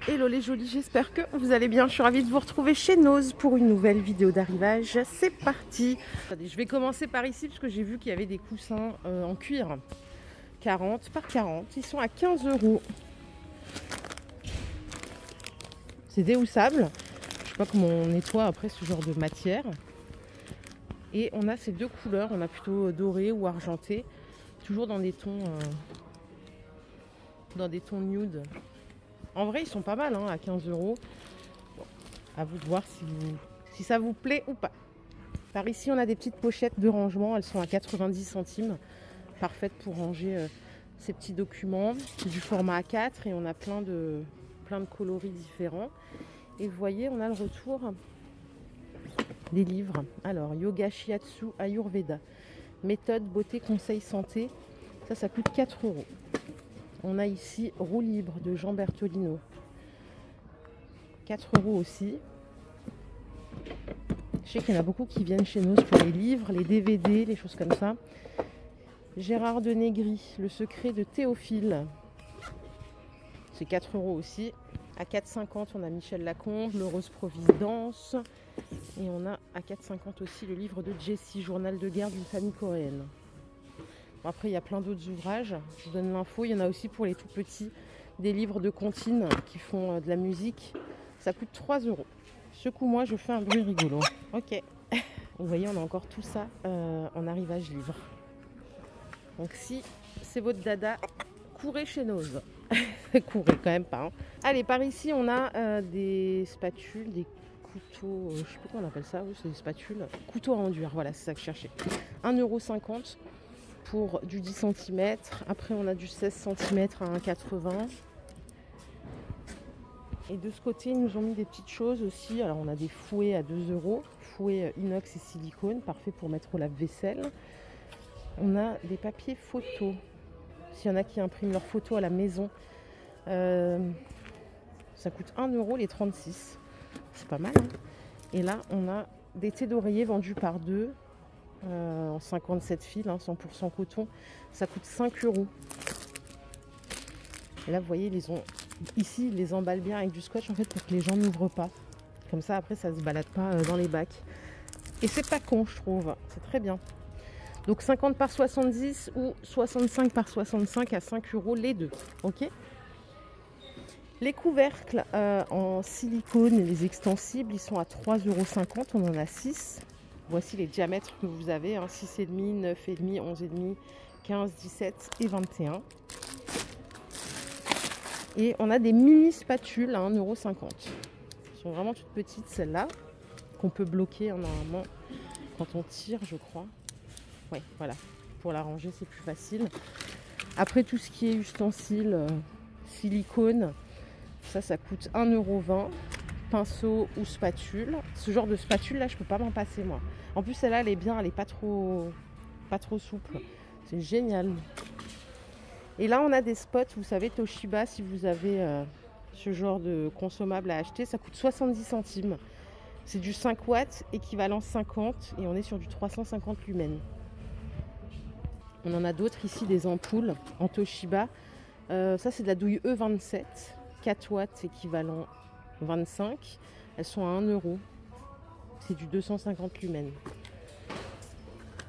Hello les jolis, j'espère que vous allez bien. Je suis ravie de vous retrouver chez Nose pour une nouvelle vidéo d'arrivage. C'est parti. Attendez, je vais commencer par ici parce que j'ai vu qu'il y avait des coussins en cuir. 40 par 40. Ils sont à 15 €. C'est déhoussable. Je sais pas comment on nettoie après ce genre de matière. Et on a ces deux couleurs. On a plutôt doré ou argenté. Toujours dans des tons nude. En vrai, ils sont pas mal hein, à 15 €. Bon, à vous de voir si ça vous plaît ou pas. Par ici, on a des petites pochettes de rangement. Elles sont à 90 centimes. Parfaites pour ranger ces petits documents. C'est du format A4 et on a plein de coloris différents. Et vous voyez, on a le retour des livres. Alors, Yoga Shiatsu Ayurveda. Méthode, beauté, conseil, santé. Ça coûte 4 €. On a ici Roue libre de Jean Bertolino. 4 € aussi. Je sais qu'il y en a beaucoup qui viennent chez nous pour les livres, les DVD, les choses comme ça. Gérard de Négri, Le secret de Théophile. C'est 4 € aussi. À 4,50 € on a Michel Lacombe, L'heureuse Providence. Et on a à 4,50 € aussi le livre de Jessie, Journal de guerre d'une famille coréenne. Bon, après il y a plein d'autres ouvrages, je vous donne l'info. Il y en a aussi pour les tout petits, des livres de comptines qui font de la musique. Ça coûte 3 €. Secoue-moi, je fais un bruit rigolo. Ok. Vous voyez, on a encore tout ça en arrivage livre. Donc si c'est votre dada, courez chez Nose. Courez quand même pas. Hein. Allez, par ici, on a des spatules, des couteaux, je sais pas comment on appelle ça, oui, c'est des spatules. Couteaux à enduire, voilà, c'est ça que je cherchais. 1,50 € pour du 10 cm. Après, on a du 16 cm à 1,80 €. Et de ce côté, ils nous ont mis des petites choses aussi. Alors, on a des fouets à 2 €. Fouets inox et silicone, parfait pour mettre au lave-vaisselle. On a des papiers photos. S'il y en a qui impriment leurs photos à la maison, ça coûte 1 € les 36. C'est pas mal. Hein. Et là, on a des thés d'oreiller vendus par deux en 57 fils, hein, 100% coton. Ça coûte 5 €. Et là, vous voyez, ici, ils les emballent bien avec du scotch en fait pour que les gens n'ouvrent pas. Comme ça, après, ça ne se balade pas dans les bacs. Et c'est pas con, je trouve. C'est très bien. Donc 50 par 70 ou 65 par 65 à 5 € les deux. Ok. Les couvercles en silicone et les extensibles, ils sont à 3,50 €. On en a 6. Voici les diamètres que vous avez. Hein, 6,5, 9,5, 11,5, 15, 17 et 21. Et on a des mini spatules à 1,50 €. Elles sont vraiment toutes petites celles-là. Qu'on peut bloquer hein, normalement quand on tire, je crois. Ouais, voilà. Pour la ranger, c'est plus facile. Après, tout ce qui est ustensiles, silicone, ça coûte 1,20 €. Pinceau ou spatule. Ce genre de spatule là, je peux pas m'en passer moi. En plus, celle-là, elle est bien, elle est pas trop souple. C'est génial. Et là, on a des spots, vous savez, Toshiba, si vous avez ce genre de consommable à acheter, ça coûte 70 centimes. C'est du 5 watts, équivalent 50, et on est sur du 350 lumens. On en a d'autres ici, des ampoules en Toshiba. Ça, c'est de la douille E27, 4 watts, équivalent 25. Elles sont à 1 €. C'est du 250 lumens.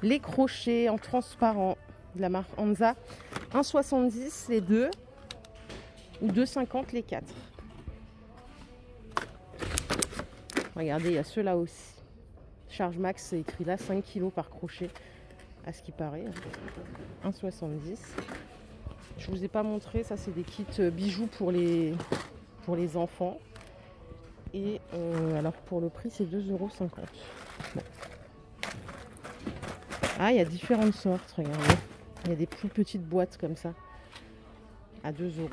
Les crochets en transparent de la marque Anza, 1,70 € les deux ou 2,50 € les 4. Regardez, il y a ceux-là aussi. Charge max, c'est écrit là, 5 kg par crochet, à ce qui paraît. 1,70 €. Je vous ai pas montré, ça c'est des kits bijoux pour les enfants. Et alors pour le prix, c'est 2,50 €. Bon. Ah, il y a différentes sortes, regardez. Il y a des plus petites boîtes comme ça, à 2 €.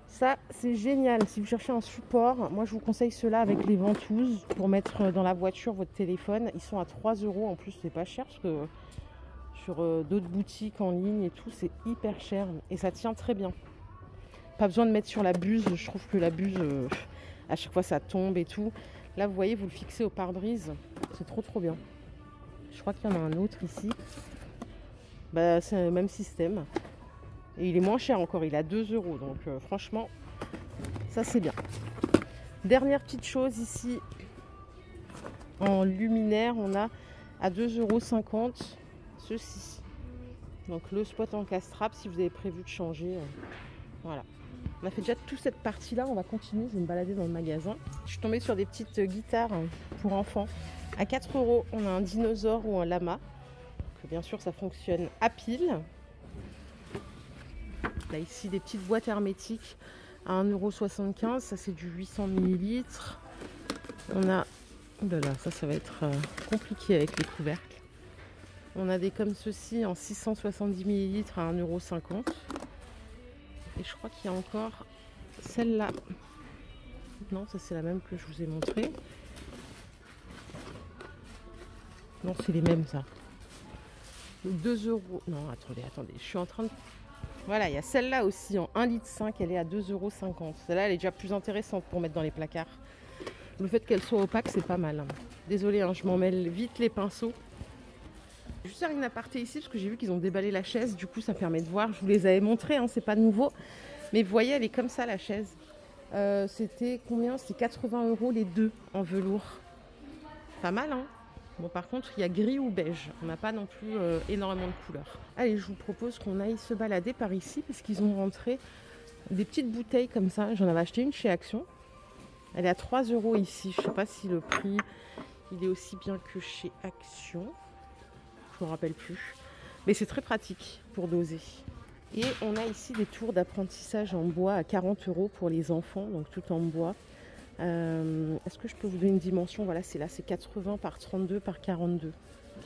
Ça, c'est génial. Si vous cherchez un support, moi je vous conseille ceux-là avec les ventouses pour mettre dans la voiture votre téléphone. Ils sont à 3 € en plus, c'est pas cher parce que sur d'autres boutiques en ligne et tout, c'est hyper cher et ça tient très bien. Pas besoin de mettre sur la buse. Je trouve que la buse, à chaque fois ça tombe et tout. Là, vous voyez, vous le fixez au pare-brise. C'est trop bien. Je crois qu'il y en a un autre ici. Bah, c'est le même système. Et il est moins cher encore, il est à 2 €. Donc franchement, Ça c'est bien. Dernière petite chose ici, en luminaire, on a à 2,50 € ceci. Donc le spot en castrap, si vous avez prévu de changer. Voilà. On a fait déjà toute cette partie-là, on va continuer, je vais me balader dans le magasin. Je suis tombée sur des petites guitares pour enfants. À 4 €, on a un dinosaure ou un lama. Donc, bien sûr, ça fonctionne à pile. Là, ici, des petites boîtes hermétiques à 1,75 €. Ça, c'est du 800 ml. On a... Oh là là, ça va être compliqué avec les couvercles. On a des comme ceci en 670 ml à 1,50 €. Et je crois qu'il y a encore celle-là. Non, ça c'est la même que je vous ai montré. Non, c'est les mêmes ça. 2 €. Non, attendez. Je suis en train de... Voilà, il y a celle-là aussi en 1,5 litre. Elle est à 2,50 €. Celle-là, elle est déjà plus intéressante pour mettre dans les placards. Le fait qu'elle soit opaque, c'est pas mal. Désolée, je m'en mêle vite les pinceaux. Juste faire une aparté ici parce que j'ai vu qu'ils ont déballé la chaise. Du coup, ça permet de voir. Je vous les avais montrés, c'est pas nouveau. Mais vous voyez, elle est comme ça la chaise. C'était combien? C'était 80 € les deux en velours. Pas mal, hein? Bon, par contre, il y a gris ou beige. On n'a pas non plus énormément de couleurs. Allez, je vous propose qu'on aille se balader par ici parce qu'ils ont rentré des petites bouteilles comme ça. J'en avais acheté une chez Action. Elle est à 3 € ici. Je sais pas si le prix il est aussi bien que chez Action. Je me rappelle plus. Mais c'est très pratique pour doser. Et on a ici des tours d'apprentissage en bois à 40 € pour les enfants, donc tout en bois. Est-ce que je peux vous donner une dimension? Voilà, c'est là, c'est 80 par 32 par 42.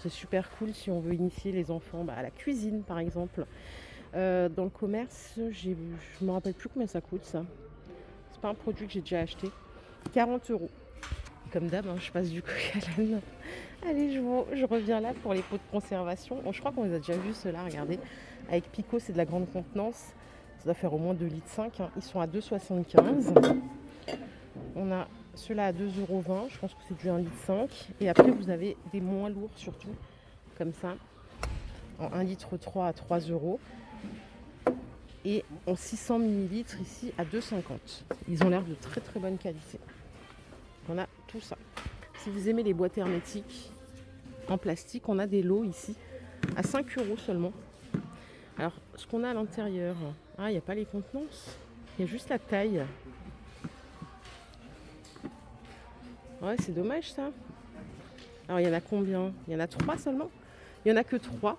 C'est super cool si on veut initier les enfants à la cuisine, par exemple. Dans le commerce, je ne me rappelle plus combien ça coûte, ça. C'est pas un produit que j'ai déjà acheté. 40 €. Comme d'hab, je passe du coq à l'âne. Allez, je reviens là pour les pots de conservation. Bon, je crois qu'on les a déjà vus, ceux-là, regardez. Avec Pico, c'est de la grande contenance. Ça doit faire au moins 2,5 litres. Ils sont à 2,75 €. On a ceux-là à 2,20 €. Je pense que c'est du 1,5 litre. Et après, vous avez des moins lourds, surtout, comme ça. En 1,3 litre à 3 €. Et en 600 ml ici à 2,50 €. Ils ont l'air de très très bonne qualité. On a tout ça. Si vous aimez les boîtes hermétiques en plastique, on a des lots ici à 5 € seulement. Alors, ce qu'on a à l'intérieur, il n'y a pas les contenances, il y a juste la taille. Ouais, c'est dommage ça. Alors, il y en a combien? Il y en a 3 seulement? Il n'y en a que 3.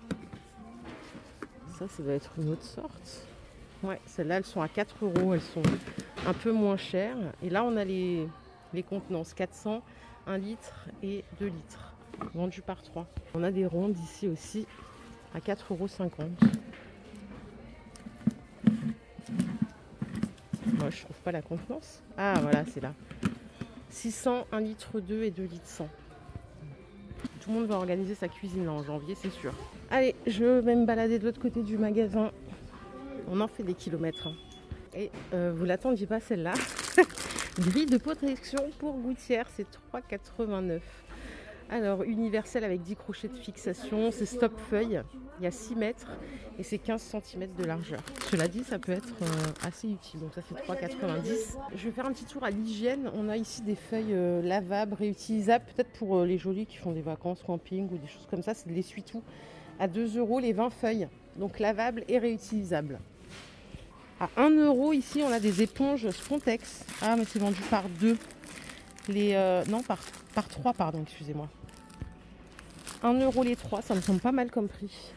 Ça doit être une autre sorte. Ouais, celles-là, elles sont à 4 €. Elles sont un peu moins chères. Et là, on a les contenances 400, 1 litre et 2 litres. Vendues par 3. On a des rondes ici aussi à 4,50 €. Moi, je trouve pas la contenance. Ah, voilà, c'est là. 600, 1 litre 2 et 2 litres 100. Tout le monde va organiser sa cuisine là en janvier, c'est sûr. Allez, je vais me balader de l'autre côté du magasin. On en fait des kilomètres. Et vous l'attendiez pas celle-là. Grille de protection pour gouttière, c'est 3,89 €. Alors, universel avec 10 crochets de fixation, c'est stop feuille. Il y a 6 mètres et c'est 15 cm de largeur. Cela dit, ça peut être assez utile. Donc ça fait 3,90 €. Je vais faire un petit tour à l'hygiène. On a ici des feuilles lavables, réutilisables. Peut-être pour les jolis qui font des vacances camping ou des choses comme ça. C'est de l'essuie-tout à 2 € les 20 feuilles. Donc lavables et réutilisables. À 1 € ici, on a des éponges Spontex. Ah, mais c'est vendu par 2. Non, par 3, pardon, excusez-moi. 1 € les 3, ça me semble pas mal comme prix.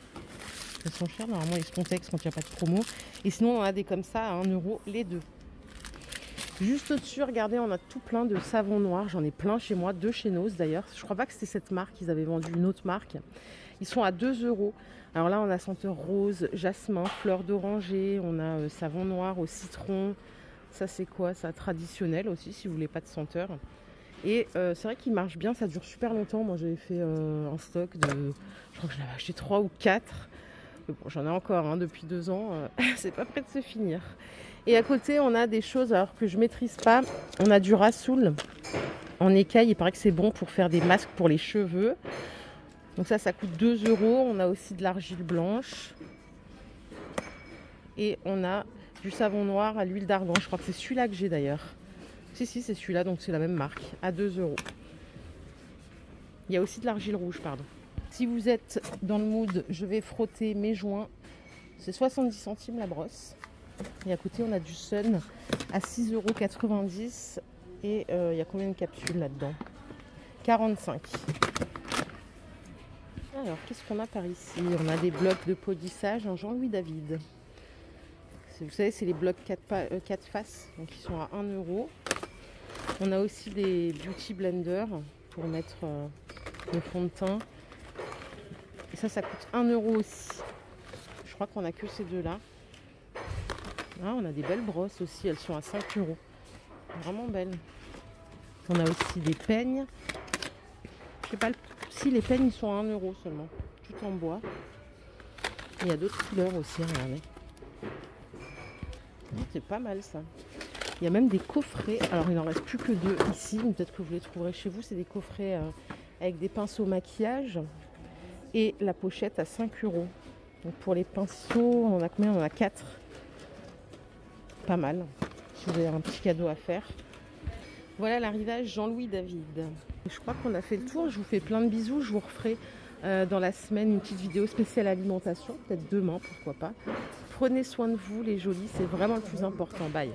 Elles sont chères, normalement, les Spontex quand il n'y a pas de promo. Et sinon, on a des comme ça à 1 € les 2. Juste au-dessus, regardez, on a tout plein de savons noirs. J'en ai plein chez moi, 2 chez Nose d'ailleurs. Je crois pas que c'était cette marque, ils avaient vendu une autre marque. Ils sont à 2 €. Alors là, on a senteur rose, jasmin, fleur d'oranger. On a savon noir au citron. Ça, c'est quoi? Ça, traditionnel aussi, si vous voulez pas de senteur. Et c'est vrai qu'il marche bien, ça dure super longtemps. Moi, j'avais fait un stock de... Je crois que j'en avais acheté 3 ou 4. Mais bon, j'en ai encore depuis 2 ans. C'est pas prêt de se finir. Et à côté, on a des choses alors que je maîtrise pas. On a du Rassoul en écaille. Il paraît que c'est bon pour faire des masques pour les cheveux. Donc ça coûte 2 €. On a aussi de l'argile blanche. Et on a Du savon noir à l'huile d'argan. Je crois que c'est celui-là que j'ai d'ailleurs. Si, c'est celui-là, donc c'est la même marque. À 2 €. Il y a aussi de l'argile rouge, pardon. Si vous êtes dans le mood, je vais frotter mes joints. C'est 70 centimes la brosse. Et à côté, on a du Sun à 6,90 €. Et il y a combien de capsules là-dedans? 45. Alors, qu'est-ce qu'on a par ici? On a des blocs de polissage en Jean-Louis David. Vous savez, c'est les blocs 4 faces, donc ils sont à 1 €. On a aussi des beauty blenders pour mettre le fond de teint. Et ça coûte 1 € aussi. Je crois qu'on a que ces deux-là. Ah, on a des belles brosses aussi, elles sont à 5 €. Vraiment belles. On a aussi des peignes. Je sais pas si les peignes ils sont à 1 € seulement, tout en bois. Il y a d'autres couleurs aussi, regardez. C'est pas mal ça. Il y a même des coffrets. Alors il n'en reste plus que 2 ici, peut-être que vous les trouverez chez vous. C'est des coffrets avec des pinceaux maquillage et la pochette à 5 €. Donc pour les pinceaux, on en a combien? On en a 4. Pas mal. Si vous avez un petit cadeau à faire. Voilà l'arrivage Jean-Louis David. Je crois qu'on a fait le tour. Je vous fais plein de bisous. Je vous referai dans la semaine une petite vidéo spéciale alimentation. Peut-être demain, pourquoi pas. Prenez soin de vous les jolis, c'est vraiment le plus important. Bye.